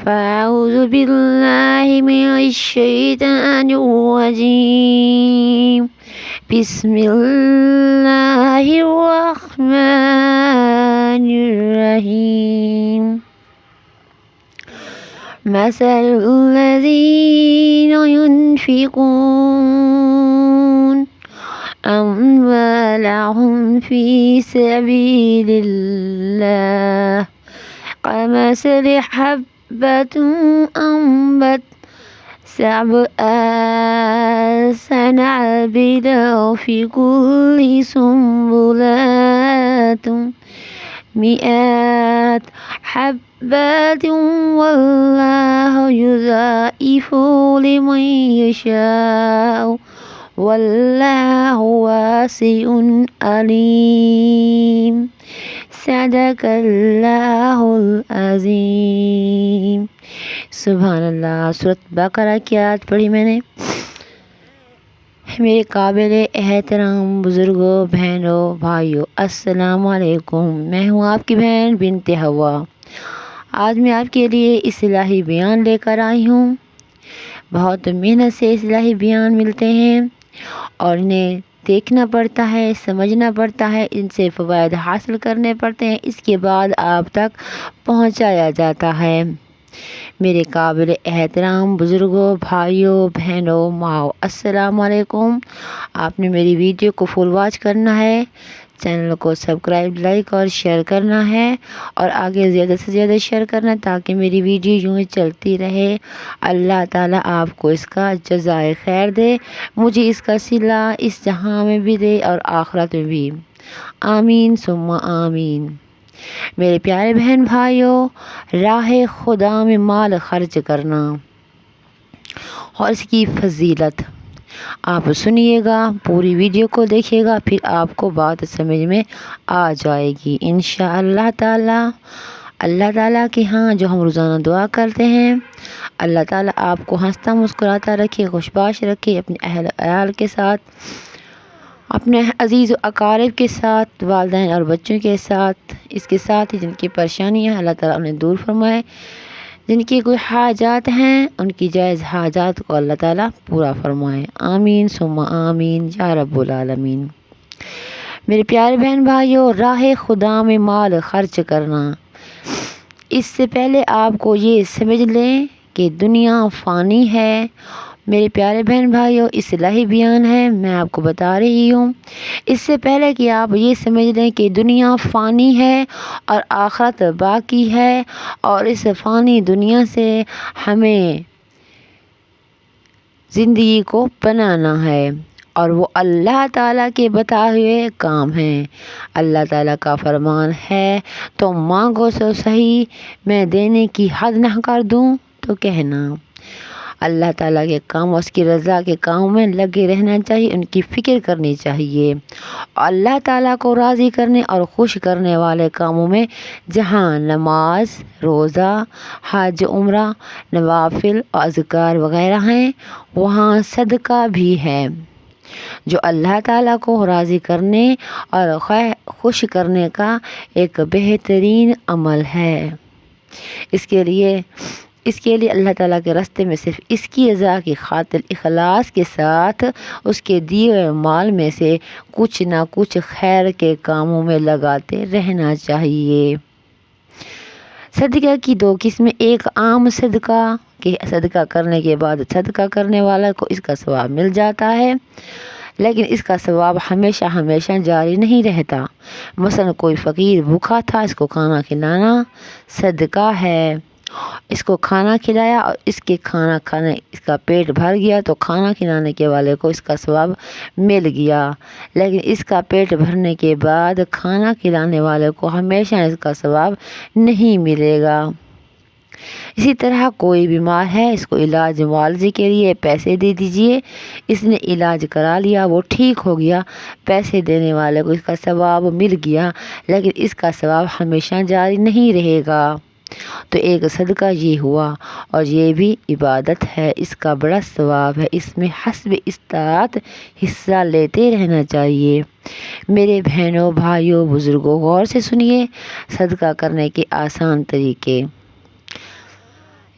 فأعوذ بالله من الشيطان الرجيم بسم الله الرحمن الرحيم مثل الذين ينفقون أموالهم في سبيل الله كمثل حبة أنبت سبع سنابل في كل سنبلة مئات حبة والله يضاعف لمن يشاء والله واسع عليم صدق اللہ العظیم۔ سبحان اللہ۔ سورۃ بقرہ کی آیت پڑھی میں نے۔ میرے قابل احترام بزرگوں، بہنوں، بھائیوں، السلام علیکم۔ میں ہوں آپ کی بہن بنت ہوا۔ آج میں آپ کے لیے اصلاحی بیان لے کر آئی ہوں۔ بہت محنت سے اصلاحی بیان ملتے ہیں اور انہیں دیکھنا پڑتا ہے، سمجھنا پڑتا ہے، ان سے فوائد حاصل کرنے پڑتے ہیں، اس کے بعد آپ تک پہنچایا جاتا ہے۔ میرے قابل احترام بزرگوں، بھائیوں، بہنوں، ماؤں، السلام علیکم۔ آپ نے میری ویڈیو کو فل واچ کرنا ہے، چینل کو سبسکرائب، لائک اور شیئر کرنا ہے اور آگے زیادہ سے زیادہ شیئر کرنا تاکہ میری ویڈیو یوں ہی چلتی رہے۔ اللہ تعالیٰ آپ کو اس کا جزائے خیر دے، مجھے اس کا صلہ اس جہاں میں بھی دے اور آخرت میں بھی، آمین ثم آمین۔ میرے پیارے بہن بھائیوں، راہ خدا میں مال خرچ کرنا اور اس کی فضیلت آپ سنیے گا، پوری ویڈیو کو دیکھیے گا، پھر آپ کو بات سمجھ میں آ جائے گی انشاءاللہ تعالی۔ اللہ تعالیٰ کے ہاں جو ہم روزانہ دعا کرتے ہیں، اللہ تعالیٰ آپ کو ہنستا مسکراتا رکھے، خوشباش رکھے، اپنے اہل عیال کے ساتھ، اپنے عزیز و اقارب کے ساتھ، والدین اور بچوں کے ساتھ، اس کے ساتھ ہی جن کی پریشانیاں ہیں اللہ تعالیٰ انہیں دور فرمائے، جن کی کوئی حاجات ہیں ان کی جائز حاجات کو اللہ تعالیٰ پورا فرمائے، آمین ثم آمین یا رب العالمین۔ میرے پیارے بہن بھائیوں، راہ خدا میں مال خرچ کرنا، اس سے پہلے آپ کو یہ سمجھ لیں کہ دنیا فانی ہے۔ میرے پیارے بہن بھائیوں، اصلاحی بیان ہے، میں آپ کو بتا رہی ہوں۔ اس سے پہلے کہ آپ یہ سمجھ لیں کہ دنیا فانی ہے اور آخرت باقی ہے اور اس فانی دنیا سے ہمیں زندگی کو بنانا ہے اور وہ اللہ تعالیٰ کے بتائے ہوئے کام ہیں۔ اللہ تعالیٰ کا فرمان ہے، تو مانگو سو صحیح، میں دینے کی حد نہ کر دوں تو کہنا۔ اللہ تعالیٰ کے کام، اس کی رضا کے کام میں لگے رہنا چاہیے، ان کی فکر کرنی چاہیے۔ اللہ تعالیٰ کو راضی کرنے اور خوش کرنے والے کاموں میں جہاں نماز، روزہ، حج، عمرہ، نوافل، اذکار وغیرہ ہیں، وہاں صدقہ بھی ہے، جو اللہ تعالیٰ کو راضی کرنے اور خوش کرنے کا ایک بہترین عمل ہے۔ اس کے لیے اللہ تعالیٰ کے راستے میں صرف اس کی رضا کی خاطر اخلاص کے ساتھ اس کے دیے ہوئے مال میں سے کچھ نہ کچھ خیر کے کاموں میں لگاتے رہنا چاہیے۔ صدقہ کی دو قسمیں، ایک عام صدقہ کہ صدقہ کرنے کے بعد صدقہ کرنے والا کو اس کا ثواب مل جاتا ہے، لیکن اس کا ثواب ہمیشہ جاری نہیں رہتا۔ مثلا کوئی فقیر بھوکا تھا، اس کو کھانا کھلانا صدقہ ہے، اس کو کھانا کھلایا اور اس کا پیٹ بھر گیا تو کھانا کھلانے کے والے کو اس کا ثواب مل گیا، لیکن اس کا پیٹ بھرنے کے بعد کھانا کھلانے والے کو ہمیشہ اس کا ثواب نہیں ملے گا۔ اسی طرح کوئی بیمار ہے، اس کو علاج معالجے کے لیے پیسے دے دیجئے، اس نے علاج کرا لیا، وہ ٹھیک ہو گیا، پیسے دینے والے کو اس کا ثواب مل گیا، لیکن اس کا ثواب ہمیشہ جاری نہیں رہے گا۔ تو ایک صدقہ یہ ہوا اور یہ بھی عبادت ہے، اس کا بڑا ثواب ہے، اس میں حسب استطاعت حصہ لیتے رہنا چاہیے۔ میرے بہنوں، بھائیوں، بزرگوں، غور سے سنیے صدقہ کرنے کے آسان طریقے۔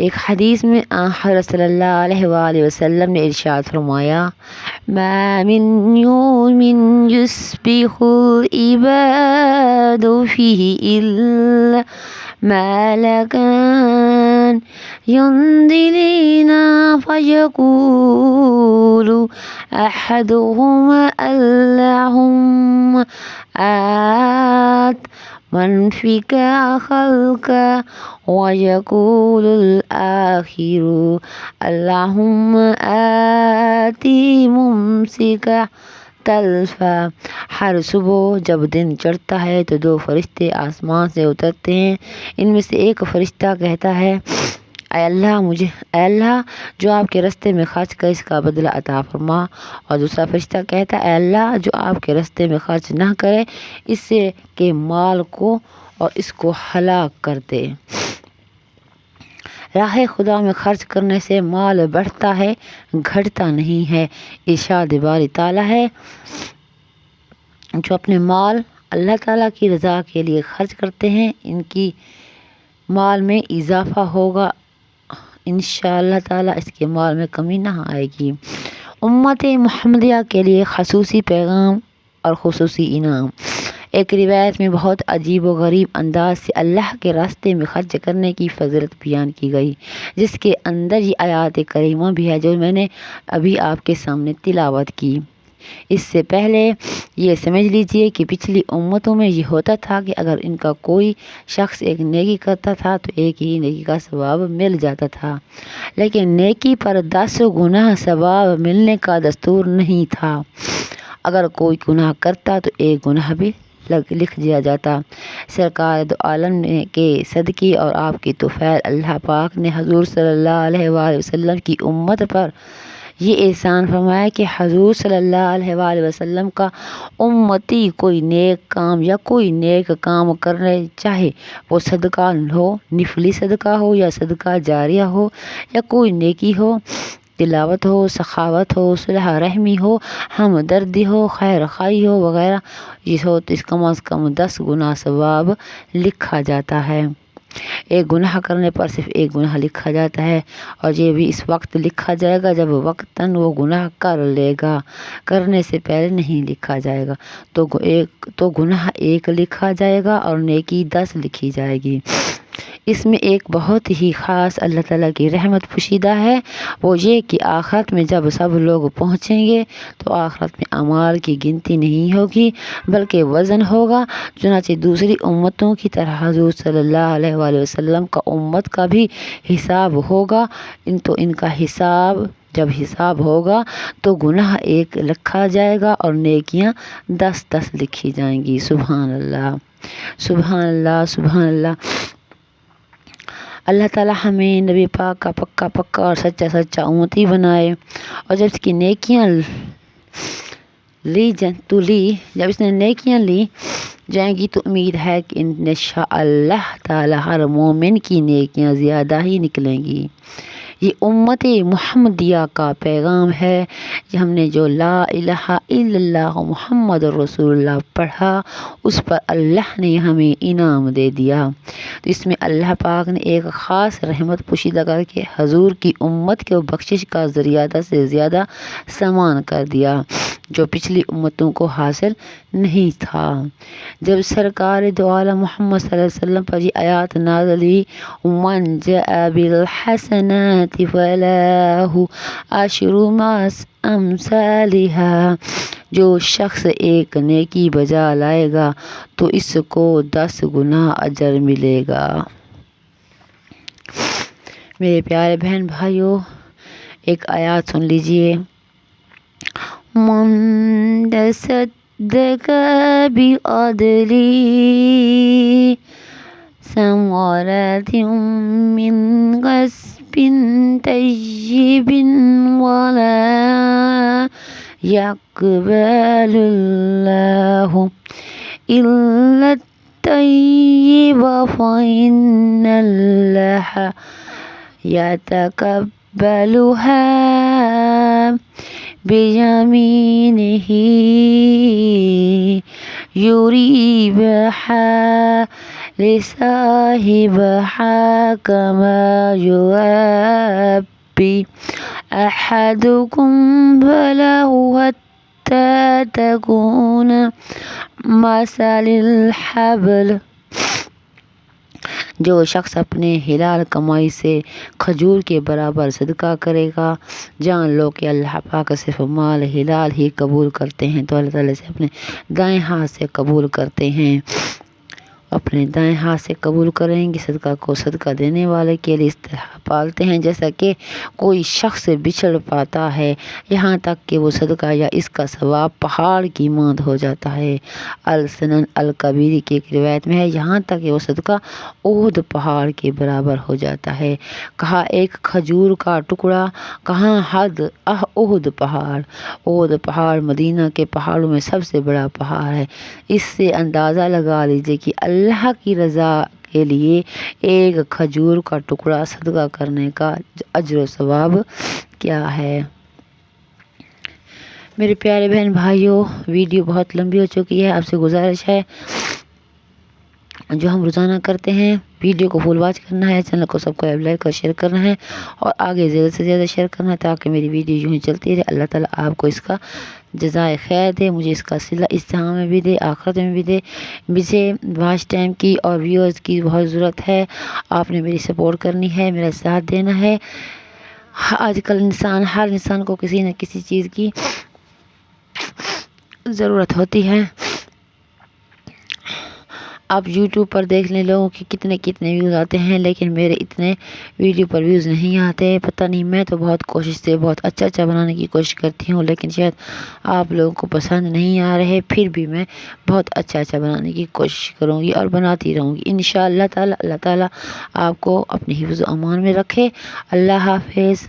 ایک حدیث میں حضرت صلی اللہ علیہ وآلہ وسلم نے ارشاد فرمایا، ما من یوم یصبح العباد فیہ الا ملکان ينزلنا فيقول أحدهما اللهم آت من فيك خلق ويقول الآخر اللهم آتي ممسك تلفا۔ ہر صبح جب دن چڑھتا ہے تو دو فرشتے آسمان سے اترتے ہیں۔ ان میں سے ایک فرشتہ کہتا ہے، اے اللہ جو آپ کے راستے میں خرچ کر اس کا بدلہ عطا فرما، اور دوسرا فرشتہ کہتا ہے، اے اللہ جو آپ کے راستے میں خرچ نہ کرے اس سے کے مال کو اور اس کو ہلاک کر دے۔ راہ خدا میں خرچ کرنے سے مال بڑھتا ہے، گھٹتا نہیں ہے۔ ارشاد باری تعالیٰ ہے، جو اپنے مال اللہ تعالیٰ کی رضا کے لیے خرچ کرتے ہیں ان کی مال میں اضافہ ہوگا، انشاءاللہ تعالیٰ اس کے مال میں کمی نہ آئے گی۔ امت محمدیہ کے لیے خصوصی پیغام اور خصوصی انعام۔ ایک روایت میں بہت عجیب و غریب انداز سے اللہ کے راستے میں خرچ کرنے کی فضیلت بیان کی گئی، جس کے اندر یہ آیات کریمہ بھی ہے جو میں نے ابھی آپ کے سامنے تلاوت کی۔ اس سے پہلے یہ سمجھ لیجئے کہ پچھلی امتوں میں یہ ہوتا تھا کہ اگر ان کا کوئی شخص ایک نیکی کرتا تھا تو ایک ہی نیکی کا ثواب مل جاتا تھا، لیکن نیکی پر 10 گنا ثواب ملنے کا دستور نہیں تھا۔ اگر کوئی گناہ کرتا تو ایک گناہ بھی لکھ دیا جاتا۔ سرکار دو عالم کے صدقے اور آپ کی توفیل اللہ پاک نے حضور صلی اللہ علیہ وآلہ وسلم کی امت پر یہ احسان فرمایا کہ حضور صلی اللہ علیہ وآلہ وسلم کا امتی کوئی نیک کام یا کوئی نیک کام کرنے چاہے وہ صدقہ ہو، نفلی صدقہ ہو یا صدقہ جاریہ ہو یا کوئی نیکی ہو، تلاوت ہو، سخاوت ہو، صلح رحمی ہو، ہمدردی ہو، خیر خواہی ہو وغیرہ، یہ ہو تو اس کم از کم 10 گنا ثواب لکھا جاتا ہے۔ ایک گناہ کرنے پر صرف ایک گناہ لکھا جاتا ہے، اور یہ بھی اس وقت لکھا جائے گا جب وقتاً وہ گناہ کر لے گا، کرنے سے پہلے نہیں لکھا جائے گا۔ تو گناہ 1 لکھا جائے گا اور نیکی 10 لکھی جائے گی۔ اس میں ایک بہت ہی خاص اللہ تعالیٰ کی رحمت پوشیدہ ہے، وہ یہ کہ آخرت میں جب سب لوگ پہنچیں گے تو آخرت میں اعمال کی گنتی نہیں ہوگی بلکہ وزن ہوگا۔ چنانچہ دوسری امتوں کی طرح حضور صلی اللہ علیہ وآلہ وسلم کا امت کا بھی حساب ہوگا، تو ان کا جب حساب ہوگا تو گناہ 1 لکھا جائے گا اور نیکیاں 10 لکھی جائیں گی۔ سبحان اللہ، سبحان اللہ، سبحان اللہ۔ اللہ تعالیٰ ہمیں نبی پاک کا پکا اور سچا امتی بنائے، اور جب اس کی نیکیاں جب اس نے نیکیاں لی جائیں گی تو امید ہے کہ انشاءاللہ تعالیٰ ہر مومن کی نیکیاں زیادہ ہی نکلیں گی۔ یہ امت محمدیہ کا پیغام ہے کہ ہم نے جو لا الہ الا اللہ محمد رسول اللہ پڑھا اس پر اللہ نے ہمیں انعام دے دیا۔ تو اس میں اللہ پاک نے ایک خاص رحمت پوشیدہ کر کے حضور کی امت کے بخشش کا زیادہ سے زیادہ سامان کر دیا جو پچھلی امتوں کو حاصل نہیں تھا۔ جب سرکار دو عالم محمد صلی اللہ علیہ وسلم پر یہ آیات نازل ہوئی، من جاء بالحسنات فلہ عشر امثالها، جو شخص ایک نیکی بجا لائے گا تو اس کو 10 گنا اجر ملے گا۔ میرے پیارے بہن بھائیوں، ایک آیات سن لیجئے، من تصدق بعدل ثمرة من كسب طيب ولا يقبل الله إلا الطيب فإن الله يتقبلها بيمينه يريبها لصاحبها كما يربي أحدكم فله حتى تكون مثل الحبل۔ جو شخص اپنے حلال کمائی سے کھجور کے برابر صدقہ کرے گا، جان لو کہ اللہ پاک صرف مال حلال ہی قبول کرتے ہیں، تو اللہ تعالیٰ سے اپنے دائیں ہاتھ سے قبول کرتے ہیں، اپنے دائیں ہاتھ سے قبول کریں گے صدقہ کو۔ صدقہ دینے والے کے لیے اس طرح پالتے ہیں جیسا کہ کوئی شخص بچھڑ پاتا ہے، یہاں تک کہ وہ صدقہ یا اس کا ثواب پہاڑ کی مانند ہو جاتا ہے۔ السنن الکبیر کی ایک روایت میں ہے، یہاں تک کہ وہ صدقہ احد پہاڑ کے برابر ہو جاتا ہے۔ کہا ایک کھجور کا ٹکڑا، کہاں حد احد پہاڑ۔ احد پہاڑ مدینہ کے پہاڑوں میں سب سے بڑا پہاڑ ہے۔ اس سے اندازہ لگا لیجیے کہ اللہ کی رضا کے لیے ایک کھجور کا ٹکڑا صدقہ کرنے کا اجر و ثواب کیا ہے۔ میرے پیارے بہن بھائیوں، ویڈیو بہت لمبی ہو چکی ہے، آپ سے گزارش ہے جو ہم روزانہ کرتے ہیں ویڈیو کو فل واچ کرنا ہے، چینل کو سبسکرائب لائک اور شیئر کرنا ہے، اور آگے زیادہ سے زیادہ شیئر کرنا ہے تاکہ میری ویڈیو یوں ہی چلتی رہے۔ اللہ تعالیٰ آپ کو اس کا جزائے خیر دے، مجھے اس کا صلہ اس جہاں میں بھی دے، آخرت میں بھی دے۔ مجھے واچ ٹائم کی اور ویورز کی بہت ضرورت ہے، آپ نے میری سپورٹ کرنی ہے، میرا ساتھ دینا ہے۔ آج کل ہر انسان کو کسی نہ کسی چیز کی ضرورت ہوتی ہے۔ آپ یوٹیوب پر دیکھ لیں لوگوں کے کتنے ویوز آتے ہیں، لیکن میرے اتنے ویڈیو پر ویوز نہیں آتے، پتہ نہیں، میں تو بہت کوشش سے بہت اچھا بنانے کی کوشش کرتی ہوں، لیکن شاید آپ لوگوں کو پسند نہیں آ رہے، پھر بھی میں بہت اچھا بنانے کی کوشش کروں گی اور بناتی رہوں گی انشاءاللہ تعالی۔ اللہ تعالیٰ آپ کو اپنے حفظ و امان میں رکھے۔ اللہ حافظ۔